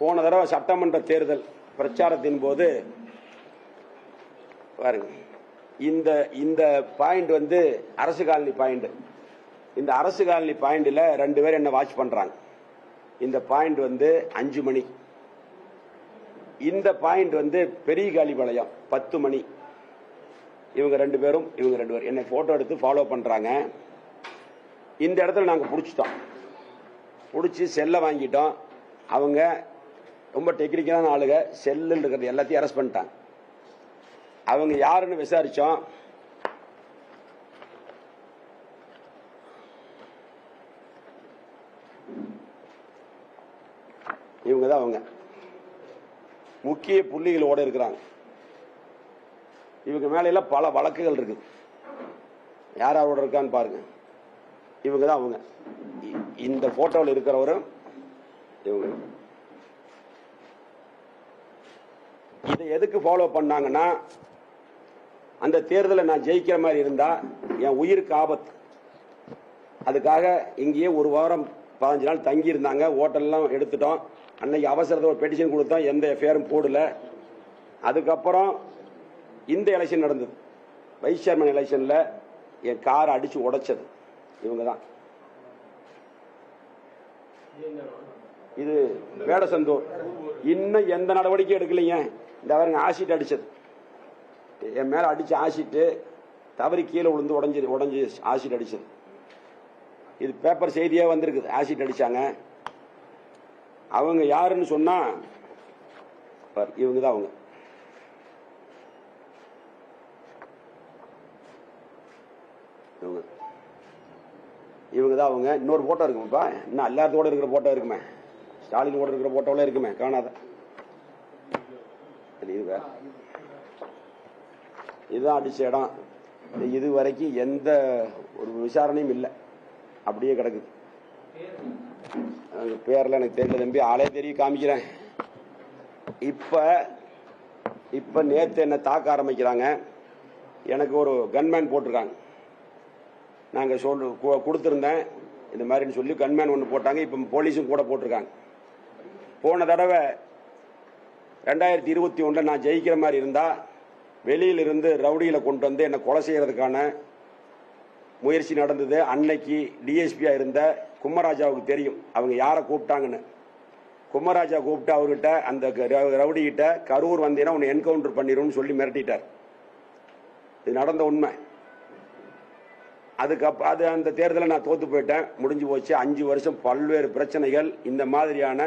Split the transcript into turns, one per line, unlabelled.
போன தடவை சட்டமன்ற தேர்தல் பிரச்சாரத்தின் போது பாருங்க, இந்த பாயிண்ட் வந்து அரசு காலனி பாயிண்ட். இந்த அரசு காலனி பாயிண்ட்ல 2 பேர் என்ன வாட்ச் பண்றாங்க. இந்த பாயிண்ட் வந்து 5 மணி. இந்த பாயிண்ட் வந்து பெரிய காலிபாளையம் 10 மணி. இவங்க 2 பேரும் என்னை போட்டோ எடுத்து ஃபாலோ பண்றாங்க. இந்த இடத்துல நாங்க புடிச்சிட்டோம். புடிச்சு செல்ல வாங்கிட்டோம். அவங்க ரொம்ப டெக்னிக்கலான ஆளுங்க. செல்லில் இருக்கிறது எல்லாத்தையும் அரெஸ்ட் பண்ணிட்டாங்க. அவங்க யாருன்னு விசாரிச்சோம். இவங்க தான் அவங்க முக்கிய புள்ளிகளோட இருக்கிறாங்க. இவங்க மேல எல்லாம் பல வழக்குகள் இருக்கு. யாரோட இருக்கான்னு பாருங்க. இவங்க தான் அவங்க. இந்த போட்டோவில் இருக்கிறவரும் இவங்க. இதை எதுக்கு ஃபாலோ பண்ணாங்கன்னா, அந்த தேர்தலை நான் ஜெயிக்கிற மாதிரி இருந்தா என் உயிருக்கு ஆபத்து. அதுக்காக இங்கேயே 1 வாரம் 15 நாள் தங்கி இருந்தாங்க. ஹோட்டல்லாம் எடுத்துட்டோம். அன்னைக்கு அவசரத்தை ஒரு பெட்டிஷன் கொடுத்தோம். எந்த எஃப்ஐஆரும் போடல. அதுக்கப்புறம் இந்த எலெக்ஷன் நடந்தது. வைஸ் சேர்மன் எலெக்ஷன்ல என் காரை அடிச்சு உடைச்சது இவங்க தான். இது வேடசந்தூர். இன்னும் எந்த நடவடிக்கை எடுக்கலைங்க. இந்த அவருங்க ஆசிட் அடிச்சது. என் மேல அடிச்சு ஆசிட்டு தவறி கீழே விழுந்து உடஞ்சி ஆசிட் அடிச்சது. இது பேப்பர் செய்தியா வந்திருக்குது. ஆசிட் அடிச்சாங்க. அவங்க யாருன்னு சொன்னா இவங்க தான் அவங்க. இவங்க தான் அவங்க. இன்னொரு போட்டோ இருக்குமாப்பா. இன்னும் எல்லாத்தோட இருக்கிற போட்டோ இருக்குமே. ஸ்டாலின் கூட இருக்கிற போட்டோல இருக்குமே, காணாத. இதுதான் அடிச்ச இடம். இது வரைக்கும் எந்த ஒரு விசாரணையும் இல்லை. அப்படியே கிடக்குது. பேர்ல எனக்கு தெரியல தம்பி. ஆளே தெரிய காமிக்கிறேன். இப்ப நேத்து என்ன தாக்க ஆரம்பிக்கிறாங்க. எனக்கு ஒரு கன்மேன் போட்டிருக்காங்க. நாங்க கொடுத்திருந்தேன் இந்த மாதிரி சொல்லி கன்மேன் ஒன்று போட்டாங்க. இப்ப போலீஸும் கூட போட்டிருக்காங்க. போன தடவை 2021 நான் ஜெயிக்கிற மாதிரி இருந்தா வெளியிலிருந்து ரவுடியில கொண்டு வந்து என்ன கொலை செய்யறதுக்கான முயற்சி நடந்தது. அன்னைக்கு டிஎஸ்பியா இருந்த கும்மராஜாவுக்கு தெரியும் அவங்க யாரை கூப்பிட்டாங்கன்னு. கும்மராஜா கூப்பிட்டு அவர்கிட்ட அந்த ரவுடி கிட்ட கரூர் வந்தீங்கன்னா உன்னை என்கவுண்டர் பண்ணிரும் சொல்லி மிரட்டிட்டார். இது நடந்த உண்மை. அது அந்த தேர்தலில் நான் தோத்து போயிட்டேன். முடிஞ்சு போச்சு. 5 வருஷம் பல்வேறு பிரச்சனைகள். இந்த மாதிரியான